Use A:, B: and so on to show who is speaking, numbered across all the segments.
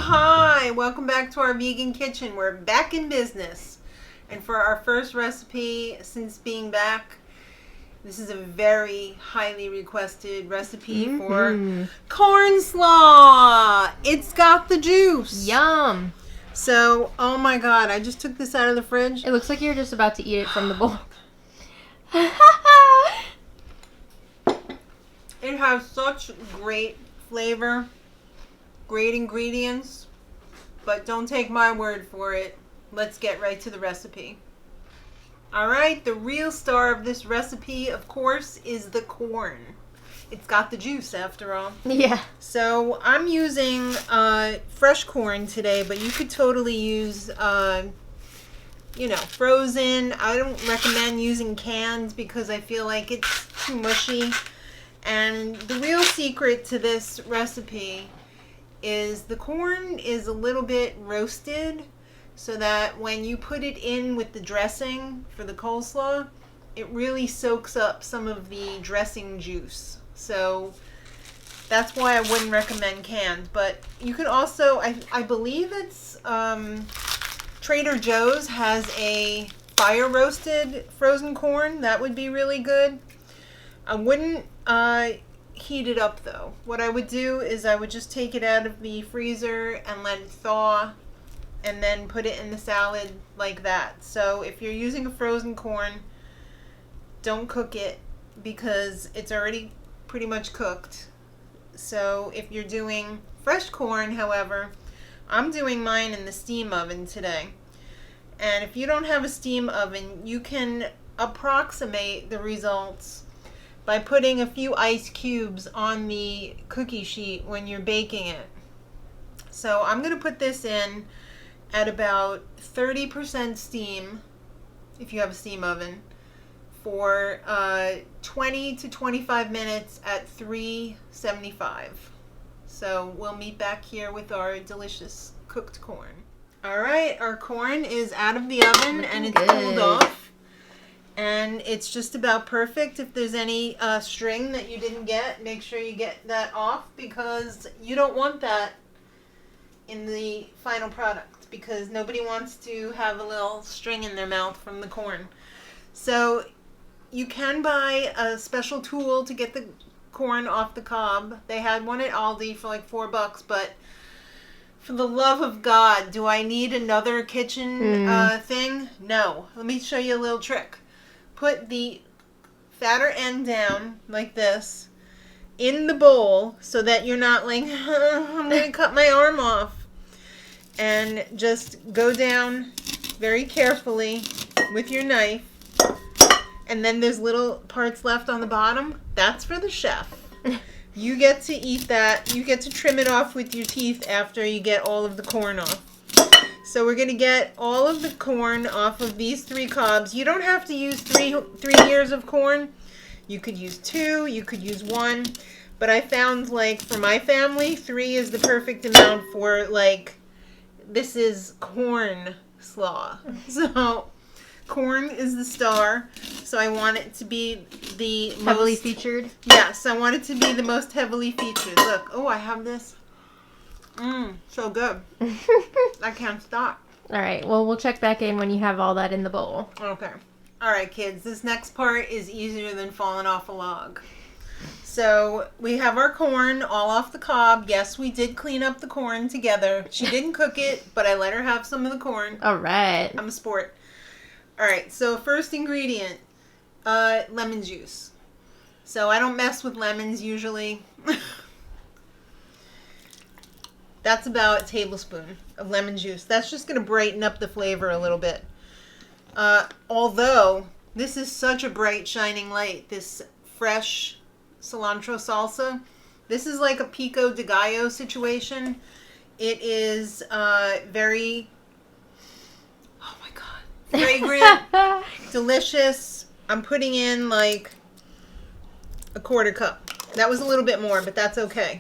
A: Hi! Welcome back to our vegan kitchen. We're back in business. And for our first recipe since being back, this is a very highly requested recipe for corn slaw. It's got the juice.
B: Yum.
A: So, oh my god, I just took this out of the fridge.
B: It looks like you're just about to eat it from the bowl.
A: It has such great flavor, great ingredients, but don't take my word for it. Let's get right to the recipe. Alright, the real star of this recipe, of course, is the corn. It's got the juice after all.
B: Yeah.
A: So I'm using fresh corn today, but you could totally use, frozen. I don't recommend using cans because I feel like it's too mushy. And the real secret to this recipe is the corn is a little bit roasted so that when you put it in with the dressing for the coleslaw, it really soaks up some of the dressing juice. So that's why I wouldn't recommend canned. But you could also, I believe it's Trader Joe's has a fire roasted frozen corn. That would be really good. I wouldn't heat it up though. What I would do is I would just take it out of the freezer and let it thaw and then put it in the salad like that. So if you're using a frozen corn, don't cook it because it's already pretty much cooked. So if you're doing fresh corn, however, I'm doing mine in the steam oven today. And if you don't have a steam oven, you can approximate the results by putting a few ice cubes on the cookie sheet when you're baking it. So I'm going to put this in at about 30% steam, if you have a steam oven, for 20 to 25 minutes at 375. So we'll meet back here with our delicious cooked corn. All right, our corn is out of the oven and it's cooled off. And it's just about perfect. If there's any string that you didn't get, make sure you get that off because you don't want that in the final product because nobody wants to have a little string in their mouth from the corn. So you can buy a special tool to get the corn off the cob. They had one at Aldi for like $4, but for the love of God, do I need another kitchen thing? No. Let me show you a little trick. Put the fatter end down like this in the bowl so that you're not like, I'm going to cut my arm off. And just go down very carefully with your knife. And then there's little parts left on the bottom. That's for the chef. You get to eat that. You get to trim it off with your teeth after you get all of the corn off. So we're going to get all of the corn off of these 3 cobs. You don't have to use three ears of corn. You could use 2, you could use 1. But I found, like, for my family, 3 is the perfect amount for, like, this is corn slaw. So corn is the star. So I want it to be the
B: heavily featured?
A: Yes, I want it to be the most heavily featured. Look, oh, I have this. So good. I can't stop.
B: All right. Well, we'll check back in when you have all that in the bowl.
A: Okay. All right, kids. This next part is easier than falling off a log. So we have our corn all off the cob. Yes, we did clean up the corn together. She didn't cook it, but I let her have some of the corn.
B: All right.
A: I'm a sport. All right. So first ingredient, lemon juice. So I don't mess with lemons usually. That's about a tablespoon of lemon juice. That's just going to brighten up the flavor a little bit. Although, this is such a bright, shining light, this fresh cilantro salsa. This is like a pico de gallo situation. It is very, oh my God, fragrant, delicious. I'm putting in like a 1/4 cup. That was a little bit more, but that's okay.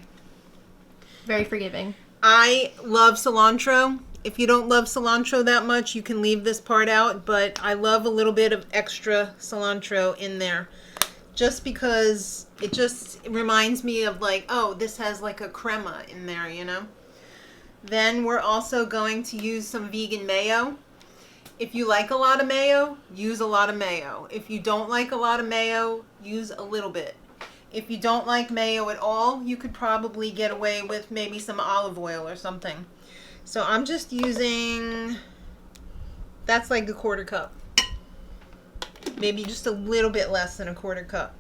B: Very forgiving.
A: I love cilantro. If you don't love cilantro that much, you can leave this part out, but I love a little bit of extra cilantro in there. Just because it just reminds me of like, oh, this has like a crema in there, you know? Then we're also going to use some vegan mayo. If you like a lot of mayo, use a lot of mayo. If you don't like a lot of mayo, use a little bit. If you don't like mayo at all, you could probably get away with maybe some olive oil or something. So I'm just using, that's like a quarter cup. Maybe just a little bit less than a quarter cup.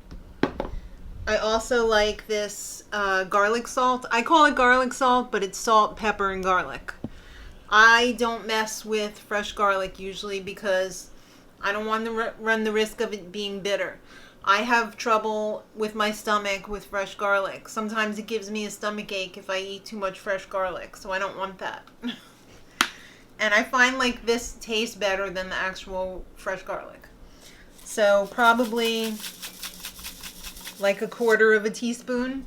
A: I also like this garlic salt. I call it garlic salt, but it's salt, pepper, and garlic. I don't mess with fresh garlic usually because I don't want to run the risk of it being bitter. I have trouble with my stomach with fresh garlic. Sometimes it gives me a stomach ache if I eat too much fresh garlic, so I don't want that. And I find like this tastes better than the actual fresh garlic. So probably like a quarter of a teaspoon.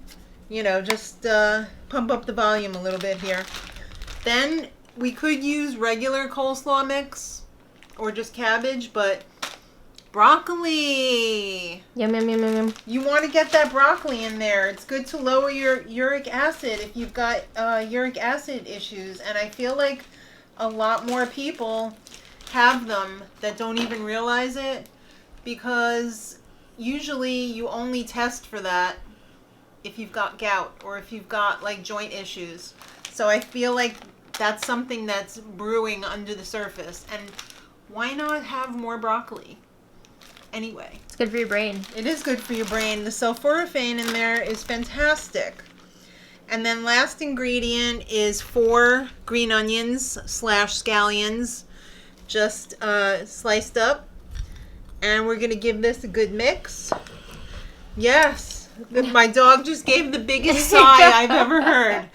A: You know, just pump up the volume a little bit here. Then we could use regular coleslaw mix or just cabbage, but broccoli.
B: Yum, yum, yum, yum, yum.
A: You want to get that broccoli in there. It's good to lower your uric acid if you've got uric acid issues. And I feel like a lot more people have them that don't even realize it, because usually you only test for that if you've got gout or if you've got like joint issues. So I feel like that's something that's brewing under the surface. And why not have more broccoli? Anyway.
B: It's good for your brain.
A: It is good for your brain. The sulforaphane in there is fantastic. And then last ingredient is 4 green onions / scallions, just sliced up. And we're going to give this a good mix. Yes. My dog just gave the biggest sigh I've ever heard.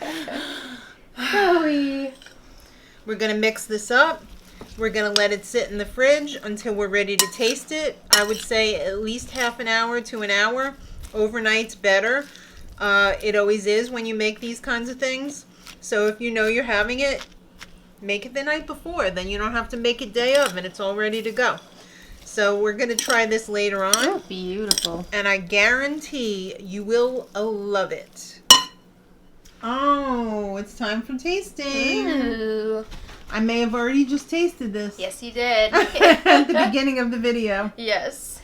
B: Chloe.
A: We're going to mix this up. We're going to let it sit in the fridge until we're ready to taste it. I would say at least half an hour to an hour. Overnight's better. It always is when you make these kinds of things. So if you know you're having it, make it the night before. Then you don't have to make it day of and it's all ready to go. So we're going to try this later on.
B: Oh, beautiful.
A: And I guarantee you will love it. Oh, it's time for tasting.
B: Ooh.
A: I may have already just tasted this.
B: Yes, you did.
A: At the beginning of the video.
B: Yes.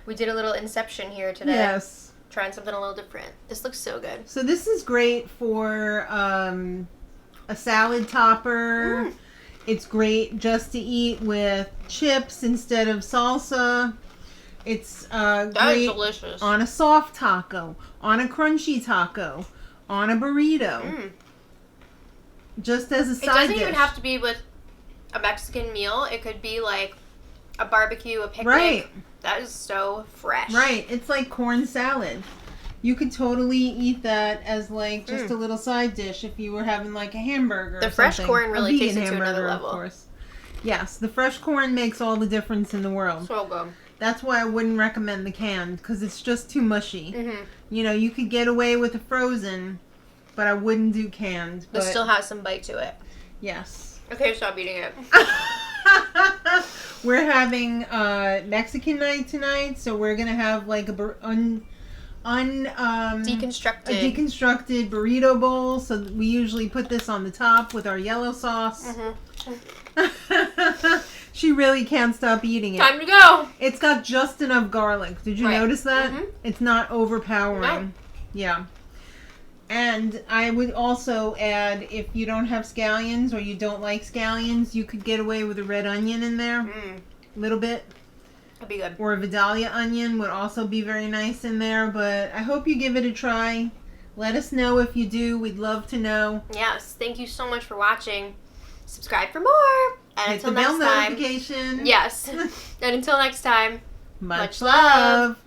B: We did a little inception here today.
A: Yes.
B: Trying something a little different. This looks so good.
A: So this is great for a salad topper.
B: Mm.
A: It's great just to eat with chips instead of salsa. It's great
B: delicious.
A: on a soft taco, on a crunchy taco, on a burrito.
B: Mm.
A: Just as a
B: It
A: side
B: doesn't
A: dish.
B: even have to be with a Mexican meal. It could be like a barbecue, a picnic.
A: Right.
B: That is so fresh.
A: Right. It's like corn salad. You could totally eat that as like just a little side dish if you were having like a hamburger.
B: The
A: or
B: fresh
A: something.
B: corn really
A: A
B: takes
A: vegan
B: it to another
A: hamburger,
B: level.
A: Of course. Yes, the fresh corn makes all the difference in the world.
B: So good.
A: That's why I wouldn't recommend the canned, because it's just too mushy.
B: Mm-hmm.
A: You know, you could get away with a frozen, but I wouldn't do canned.
B: But still has some bite to it.
A: Yes.
B: Okay, stop eating it.
A: We're having Mexican night tonight, so we're gonna have like a deconstructed burrito bowl. So we usually put this on the top with our yellow sauce.
B: Mm-hmm.
A: She really can't stop eating it.
B: Time to go.
A: It's got just enough garlic. Did you notice that?
B: Mm-hmm.
A: It's not overpowering.
B: No.
A: Yeah. And I would also add, if you don't have scallions or you don't like scallions, you could get away with a red onion in there. A little bit.
B: That'd be good.
A: Or a Vidalia onion would also be very nice in there. But I hope you give it a try. Let us know if you do. We'd love to know.
B: Yes. Thank you so much for watching. Subscribe for more. And
A: Hit
B: until
A: the bell
B: next time.
A: notification.
B: Yes. And until next time.
A: Much love.